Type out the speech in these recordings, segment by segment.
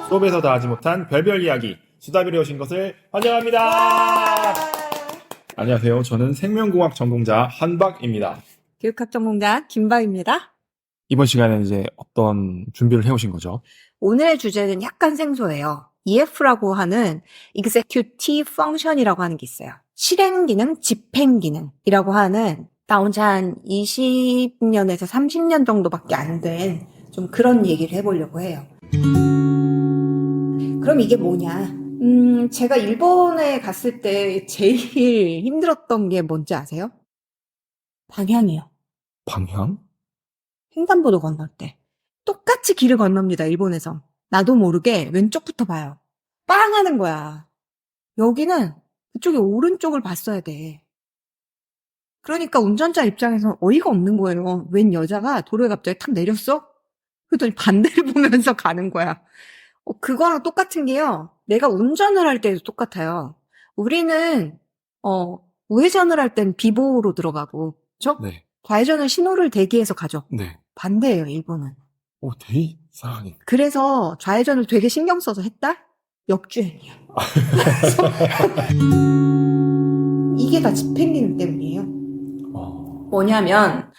수업에서 다 하지 못한 별별 이야기 수다비로 오신 것을 환영합니다. 안녕하세요. 저는 생명공학 전공자 한박입니다. 교육학 전공자 김박입니다. 이번 시간에 이제 어떤 준비를 해오신 거죠? 오늘의 주제는 약간 생소해요. EF라고 하는 Executive Function이라고 하는 게 있어요. 실행기능, 집행기능이라고 하는 나온 지 한 20년에서 30년 정도밖에 안 된 좀 그런 얘기를 해보려고 해요. 그럼 이게 뭐냐? 제가 일본에 갔을 때 제일 힘들었던 게 뭔지 아세요? 방향이요. 방향? 횡단보도 건널 때. 똑같이 길을 건넙니다, 일본에서. 나도 모르게 왼쪽부터 봐요. 빵 하는 거야. 여기는 그쪽에 오른쪽을 봤어야 돼. 그러니까 운전자 입장에서 어이가 없는 거예요. 웬 여자가 도로에 갑자기 탁 내렸어? 그랬더니 반대를 보면서 가는 거야. 그거랑 똑같은 게요. 내가 운전을 할 때도 똑같아요. 우리는 우회전을 할 땐 비보로 들어가고, 그렇죠? 네. 좌회전은 신호를 대기해서 가죠. 네. 반대예요, 일본은. 되게 이상하네. 그래서 좌회전을 되게 신경 써서 했다? 역주행이야. 이게 다 집행기능 때문이에요. 뭐냐면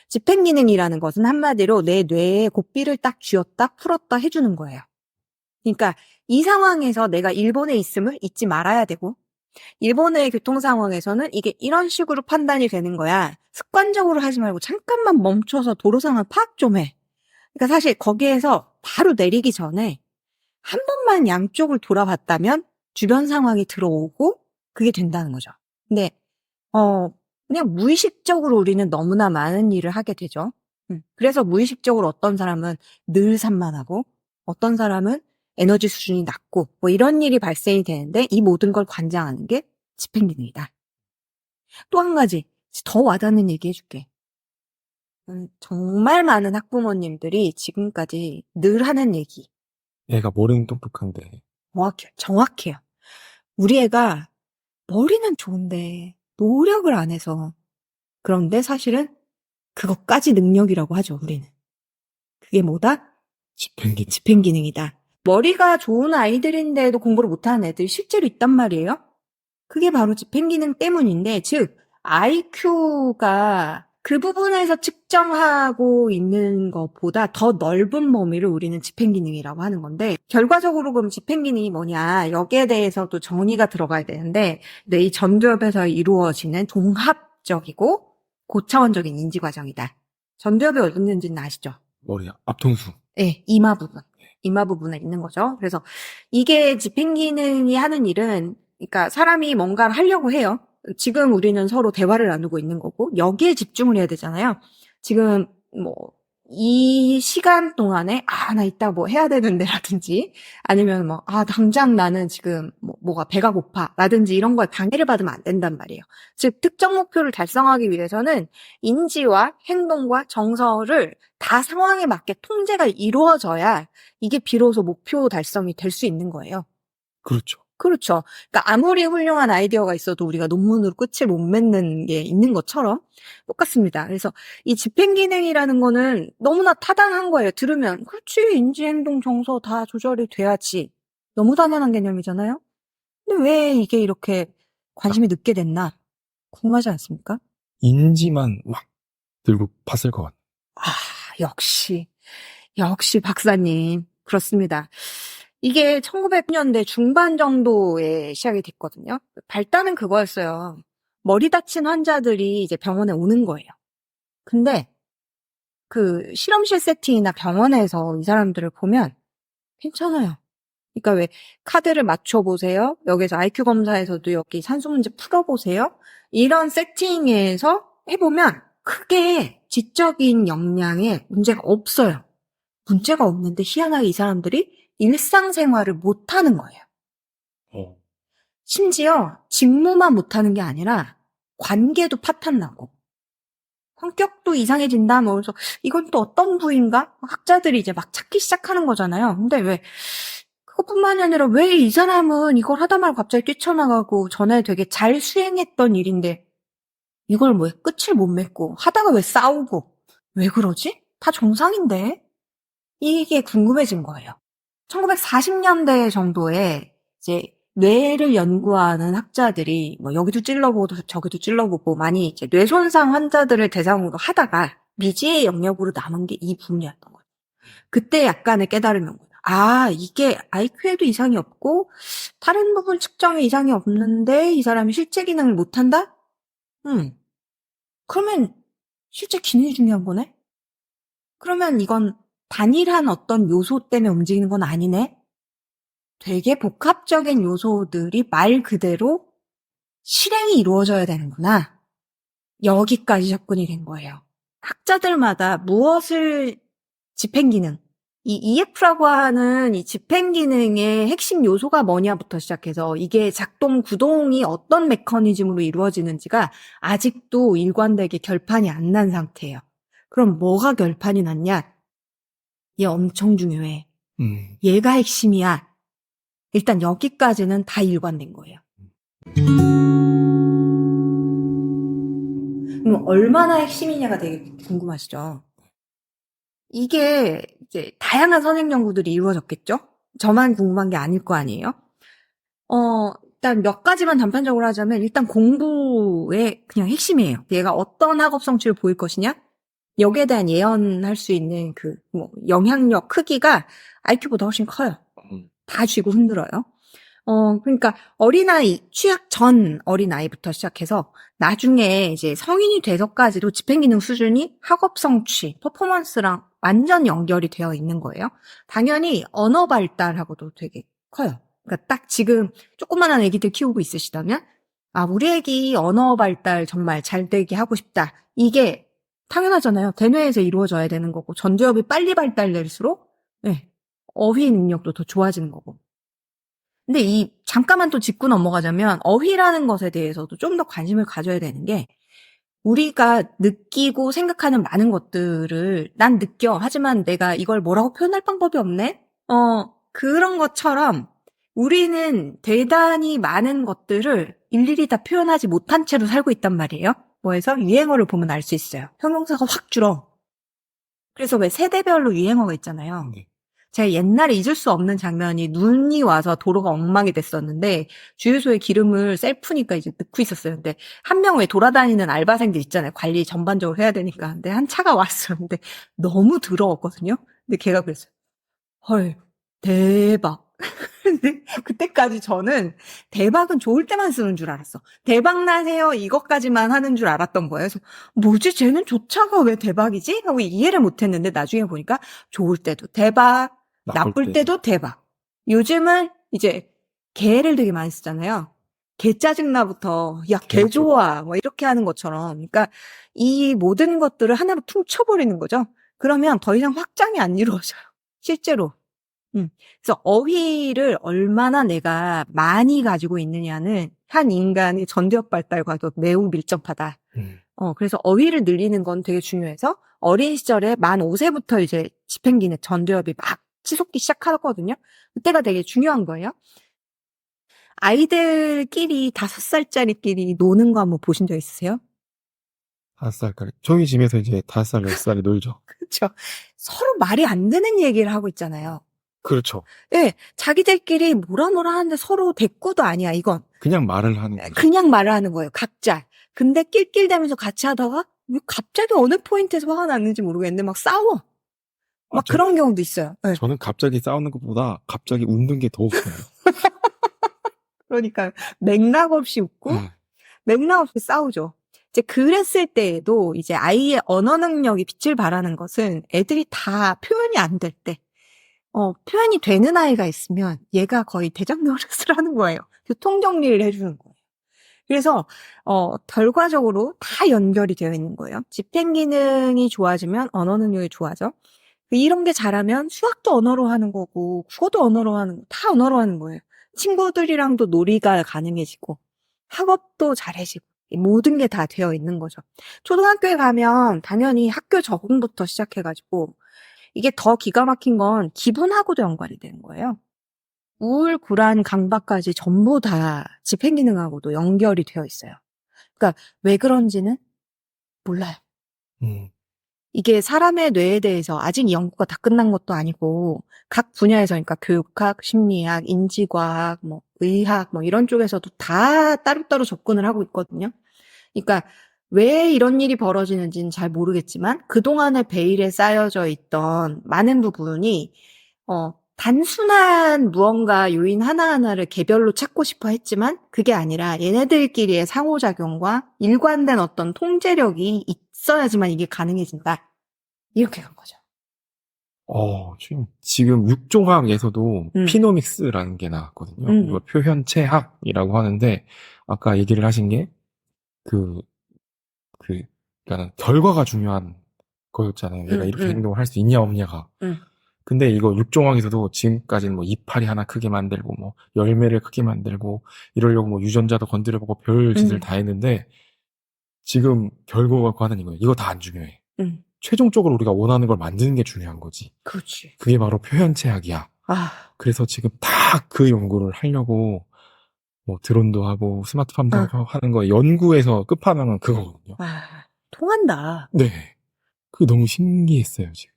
집행기능이라는 것은 한마디로 내 뇌에 고삐를 딱 쥐었다 풀었다 해주는 거예요. 그러니까 이 상황에서 내가 일본에 있음을 잊지 말아야 되고, 일본의 교통 상황에서는 이게 이런 식으로 판단이 되는 거야. 습관적으로 하지 말고 잠깐만 멈춰서 도로 상황 파악 좀 해. 그러니까 사실 거기에서 바로 내리기 전에 한 번만 양쪽을 돌아봤다면 주변 상황이 들어오고 그게 된다는 거죠. 근데 그냥 무의식적으로 우리는 너무나 많은 일을 하게 되죠. 그래서 무의식적으로 어떤 사람은 늘 산만하고 어떤 사람은 에너지 수준이 낮고 뭐 이런 일이 발생이 되는데 이 모든 걸 관장하는 게 집행기능이다. 또 한 가지 더 와닿는 얘기 해줄게. 정말 많은 학부모님들이 지금까지 늘 하는 얘기. 얘가 머리는 똑똑한데. 정확해요. 우리 애가 머리는 좋은데 노력을 안 해서. 그런데 사실은 그것까지 능력이라고 하죠, 우리는. 그게 뭐다? 집행기능. 집행기능이다. 머리가 좋은 아이들인데도 공부를 못하는 애들이 실제로 있단 말이에요. 그게 바로 집행기능 때문인데, 즉 IQ가 그 부분에서 측정하고 있는 것보다 더 넓은 범위를 우리는 집행기능이라고 하는 건데, 결과적으로 그럼 집행기능이 뭐냐, 여기에 대해서도 정의가 들어가야 되는데, 이 전두엽에서 이루어지는 종합적이고 고차원적인 인지과정이다. 전두엽이 어디 있는지는 아시죠? 머리 앞통수. 네, 이마 부분. 이마 부분에 있는 거죠. 그래서 이게 집행기능이 하는 일은, 그러니까 사람이 뭔가를 하려고 해요. 지금 우리는 서로 대화를 나누고 있는 거고 여기에 집중을 해야 되잖아요. 지금 이 시간 동안에 나 이따 뭐 해야 되는데 라든지 아니면 당장 나는 지금 뭐가 배가 고파 라든지 이런 거에 방해를 받으면 안 된단 말이에요. 즉 특정 목표를 달성하기 위해서는 인지와 행동과 정서를 다 상황에 맞게 통제가 이루어져야 이게 비로소 목표 달성이 될 수 있는 거예요. 그렇죠. 그렇죠. 그러니까 아무리 훌륭한 아이디어가 있어도 우리가 논문으로 끝을 못 맺는 게 있는 것처럼 똑같습니다. 그래서 이 집행기능이라는 거는 너무나 타당한 거예요. 들으면 그렇지, 인지, 행동, 정서 다 조절이 돼야지. 너무 당연한 개념이잖아요. 근데 왜 이게 이렇게 관심이 늦게 됐나 궁금하지 않습니까? 인지만 막 들고 봤을 것 같아요. 역시 박사님. 그렇습니다. 이게 1900년대 중반 정도에 시작이 됐거든요. 발단은 그거였어요. 머리 다친 환자들이 이제 병원에 오는 거예요. 근데 그 실험실 세팅이나 병원에서 이 사람들을 보면 괜찮아요. 그러니까 왜 카드를 맞춰보세요. 여기서 IQ 검사에서도 여기 산수 문제 풀어보세요. 이런 세팅에서 해보면 크게 지적인 역량에 문제가 없어요. 문제가 없는데 희한하게 이 사람들이 일상생활을 못하는 거예요. 심지어 직무만 못하는 게 아니라 관계도 파탄나고 성격도 이상해진다. 그래서 이건 또 어떤 부인가? 학자들이 이제 막 찾기 시작하는 거잖아요. 근데 왜 그것뿐만이 아니라 왜 이 사람은 이걸 하다 말고 갑자기 뛰쳐나가고 전에 되게 잘 수행했던 일인데 이걸 왜 끝을 못 맺고 하다가 왜 싸우고 왜 그러지? 다 정상인데? 이게 궁금해진 거예요. 1940년대 정도에 이제 뇌를 연구하는 학자들이 뭐 여기도 찔러보고 저기도 찔러보고 많이 이제 뇌 손상 환자들을 대상으로 하다가 미지의 영역으로 남은 게 이 부분이었던 거예요. 그때 약간의 깨달음이 온 거예요. 아, 이게 IQ에도 이상이 없고 다른 부분 측정에 이상이 없는데 이 사람이 실제 기능을 못한다? 그러면 실제 기능이 중요한 거네? 그러면 이건 단일한 어떤 요소 때문에 움직이는 건 아니네? 되게 복합적인 요소들이 말 그대로 실행이 이루어져야 되는구나. 여기까지 접근이 된 거예요. 학자들마다 무엇을 집행기능, 이 EF라고 하는 이 집행기능의 핵심 요소가 뭐냐부터 시작해서 이게 작동 구동이 어떤 메커니즘으로 이루어지는지가 아직도 일관되게 결판이 안 난 상태예요. 그럼 뭐가 결판이 났냐? 얘 엄청 중요해. 얘가 핵심이야. 일단 여기까지는 다 일관된 거예요. 그럼 얼마나 핵심이냐가 되게 궁금하시죠? 이게 이제 다양한 선행 연구들이 이루어졌겠죠? 저만 궁금한 게 아닐 거 아니에요? 일단 몇 가지만 단편적으로 하자면 일단 공부의 그냥 핵심이에요. 얘가 어떤 학업 성취를 보일 것이냐? 여기에 대한 예언할 수 있는 그 영향력 크기가 IQ보다 훨씬 커요. 다 쥐고 흔들어요. 그러니까 어린아이, 취학 전 어린아이부터 시작해서 나중에 이제 성인이 돼서까지도 집행기능 수준이 학업 성취, 퍼포먼스랑 완전 연결이 되어 있는 거예요. 당연히 언어 발달하고도 되게 커요. 그러니까 딱 지금 조그만한 애기들 키우고 있으시다면, 아, 우리 애기 언어 발달 정말 잘 되게 하고 싶다. 이게 당연하잖아요. 대뇌에서 이루어져야 되는 거고, 전두엽이 빨리 발달될수록, 네, 어휘 능력도 더 좋아지는 거고. 근데 잠깐만 또 짚고 넘어가자면 어휘라는 것에 대해서도 좀 더 관심을 가져야 되는 게 우리가 느끼고 생각하는 많은 것들을 난 느껴. 하지만 내가 이걸 뭐라고 표현할 방법이 없네? 그런 것처럼 우리는 대단히 많은 것들을 일일이 다 표현하지 못한 채로 살고 있단 말이에요. 뭐해서 유행어를 보면 알 수 있어요. 형용사가 확 줄어. 그래서 왜 세대별로 유행어가 있잖아요. 네. 제가 옛날에 잊을 수 없는 장면이 눈이 와서 도로가 엉망이 됐었는데 주유소에 기름을 셀프니까 이제 넣고 있었어요. 근데 한 명 왜 돌아다니는 알바생들 있잖아요. 관리 전반적으로 해야 되니까. 근데 한 차가 왔었는데 너무 더러웠거든요. 근데 걔가 그랬어요. 헐, 대박. 근데 그때까지 저는 대박은 좋을 때만 쓰는 줄 알았어. 대박 나세요 이것까지만 하는 줄 알았던 거예요. 그래서 뭐지 쟤는 조차가 왜 대박이지? 하고 이해를 못했는데 나중에 보니까 좋을 때도 대박, 나쁠 때도 대박. 요즘은 이제 개를 되게 많이 쓰잖아요. 개 짜증나부터 야, 개 좋아 뭐 이렇게 하는 것처럼. 그러니까 이 모든 것들을 하나로 퉁쳐버리는 거죠. 그러면 더 이상 확장이 안 이루어져요. 실제로. 그래서 어휘를 얼마나 내가 많이 가지고 있느냐는 한 인간의 전두엽 발달과도 매우 밀접하다. 그래서 어휘를 늘리는 건 되게 중요해서 어린 시절에 만 5세부터 이제 집행기능 전두엽이 막 치솟기 시작하거든요. 그때가 되게 중요한 거예요. 아이들끼리 5살짜리끼리 노는 거 한번 보신 적 있으세요? 5살까지. 저희 집에서 이제 5살, 6살이 놀죠. 그렇죠. 서로 말이 안 되는 얘기를 하고 있잖아요. 그렇죠. 예, 자기들끼리 뭐라 하는데 서로 대꾸도 아니야, 이건. 그냥 말을 하는 거죠. 그냥 말을 하는 거예요, 각자. 근데 낄낄대면서 같이 하다가 왜 갑자기 어느 포인트에서 화가 났는지 모르겠는데 막 싸워. 막 그런 경우도 있어요. 네. 저는 갑자기 싸우는 것보다 갑자기 웃는 게 더 웃겨요. 그러니까 맥락 없이 웃고 맥락 없이 싸우죠. 이제 그랬을 때에도 이제 아이의 언어 능력이 빛을 발하는 것은 애들이 다 표현이 안 될 때, 표현이 되는 아이가 있으면 얘가 거의 대장 노릇을 하는 거예요. 교통 정리를 해주는 거예요. 그래서 결과적으로 다 연결이 되어 있는 거예요. 집행 기능이 좋아지면 언어 능력이 좋아져. 이런 게 잘하면 수학도 언어로 하는 거고 국어도 언어로 하는 거, 다 언어로 하는 거예요. 친구들이랑도 놀이가 가능해지고 학업도 잘해지고 모든 게 다 되어 있는 거죠. 초등학교에 가면 당연히 학교 적응부터 시작해가지고 이게 더 기가 막힌 건 기분하고도 연관이 되는 거예요. 우울, 불안, 강박까지 전부 다 집행기능하고도 연결이 되어 있어요. 그러니까 왜 그런지는 몰라요. 이게 사람의 뇌에 대해서 아직 연구가 다 끝난 것도 아니고 각 분야에서 그러니까 교육학, 심리학, 인지과학, 뭐 의학 뭐 이런 쪽에서도 다 따로따로 접근을 하고 있거든요. 그러니까 왜 이런 일이 벌어지는지는 잘 모르겠지만 그동안의 베일에 쌓여져 있던 많은 부분이 단순한 무언가 요인 하나하나를 개별로 찾고 싶어 했지만 그게 아니라 얘네들끼리의 상호작용과 일관된 어떤 통제력이 있어야지만 이게 가능해진다. 이렇게 간 거죠. 지금 육종학에서도 음. 피노믹스라는 게 나왔거든요. 이거 표현체학이라고 하는데, 아까 얘기를 하신 게, 그러니까 결과가 중요한 거였잖아요. 얘가 이렇게 행동을 할 수 있냐, 없냐가. 근데 이거 육종학에서도 지금까지는 뭐 이파리 하나 크게 만들고, 뭐 열매를 크게 만들고, 이러려고 뭐 유전자도 건드려보고 별 짓을 다 했는데, 지금 결과는 이거예요. 이거 다 안 중요해. 최종적으로 우리가 원하는 걸 만드는 게 중요한 거지. 그렇지. 그게 바로 표현체학이야. 그래서 지금 다 그 연구를 하려고 뭐 드론도 하고 스마트팜도 하는 거 연구에서 끝판왕은 그거거든요. 통한다. 네. 그게 너무 신기했어요, 지금.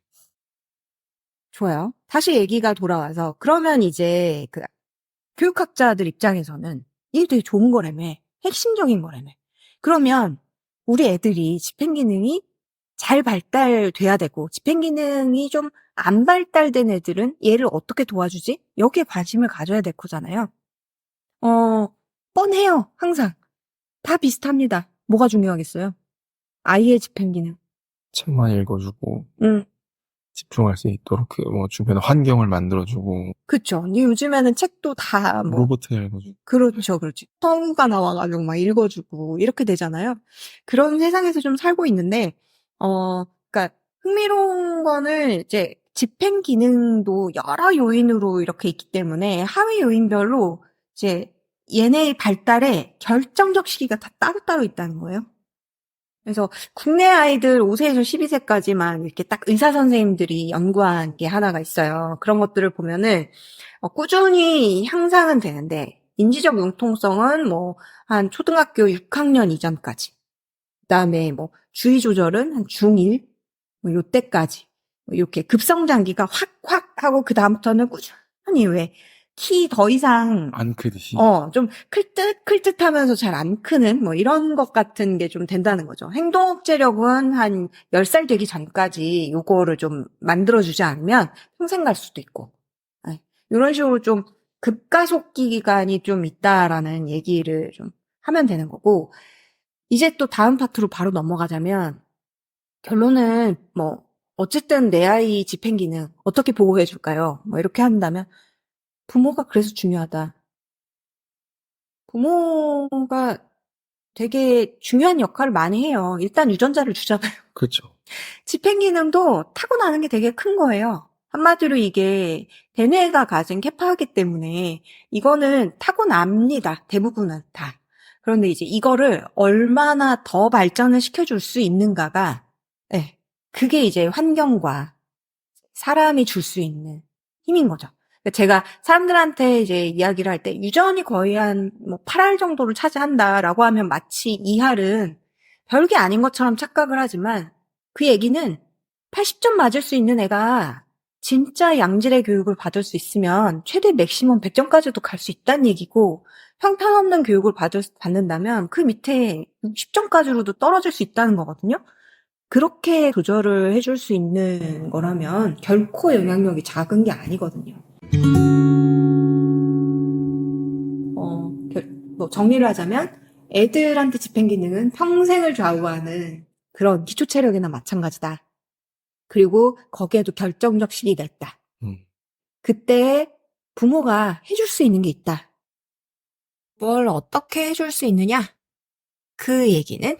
좋아요. 다시 얘기가 돌아와서 그러면 이제 그 교육학자들 입장에서는 이게 되게 좋은 거라며. 핵심적인 거라며. 그러면 우리 애들이 집행기능이 잘 발달돼야 되고 집행기능이 좀 안 발달된 애들은 얘를 어떻게 도와주지? 여기에 관심을 가져야 될 거잖아요. 뻔해요. 항상. 다 비슷합니다. 뭐가 중요하겠어요? 아이의 집행기능. 책만 읽어주고 집중할 수 있도록 뭐 주변 환경을 만들어주고. 그쵸. 요즘에는 책도 다 뭐 로봇 읽어주고. 그렇죠. 성우가 나와가지고 막 읽어주고 이렇게 되잖아요. 그런 세상에서 좀 살고 있는데 그러니까 흥미로운 거는 이제 집행 기능도 여러 요인으로 이렇게 있기 때문에 하위 요인별로 이제 얘네의 발달에 결정적 시기가 다 따로따로 있다는 거예요. 그래서 국내 아이들 5세에서 12세까지만 이렇게 딱 의사 선생님들이 연구한 게 하나가 있어요. 그런 것들을 보면은 꾸준히 향상은 되는데 인지적 융통성은 뭐 한 초등학교 6학년 이전까지. 그다음에 뭐 주의 조절은 한 중1 뭐 요때까지. 이렇게 급성장기가 확 하고 그다음부터는 꾸준히 왜 키 더 이상 안 크듯이. 좀 클듯 하면서 잘 안 크는 뭐 이런 것 같은 게 좀 된다는 거죠. 행동 억제력은 한 10살 되기 전까지 요거를 좀 만들어주지 않으면 평생 갈 수도 있고. 이런 식으로 좀 급가속 기간이 좀 있다라는 얘기를 좀 하면 되는 거고. 이제 또 다음 파트로 바로 넘어가자면 결론은 뭐 어쨌든 내 아이 집행기능 어떻게 보호해 줄까요? 뭐 이렇게 한다면 부모가 그래서 중요하다. 부모가 되게 중요한 역할을 많이 해요. 일단 유전자를 주잖아요. 그렇죠. 집행기능도 타고나는 게 되게 큰 거예요. 한마디로 이게 대뇌가 가진 캐파이기 때문에 이거는 타고납니다. 대부분은 다. 그런데 이제 이거를 얼마나 더 발전을 시켜줄 수 있는가가 그게 이제 환경과 사람이 줄 수 있는 힘인 거죠. 제가 사람들한테 이제 이야기를 할 때 유전이 거의 한 뭐 8할 정도를 차지한다라고 하면 마치 2할은 별게 아닌 것처럼 착각을 하지만 그 얘기는 80점 맞을 수 있는 애가 진짜 양질의 교육을 받을 수 있으면 최대 맥시멈 100점까지도 갈 수 있다는 얘기고 형편없는 교육을 받는다면 그 밑에 60점까지로도 떨어질 수 있다는 거거든요. 그렇게 조절을 해줄 수 있는 거라면 결코 영향력이 작은 게 아니거든요. 뭐 정리를 하자면 애들한테 집행기능은 평생을 좌우하는 그런 기초체력이나 마찬가지다. 그리고 거기에도 결정적 시기가 있다. 그때 부모가 해줄 수 있는 게 있다. 뭘 어떻게 해줄 수 있느냐? 그 얘기는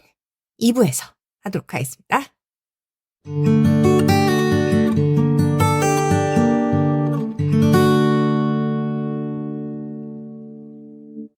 2부에서 하도록 하겠습니다.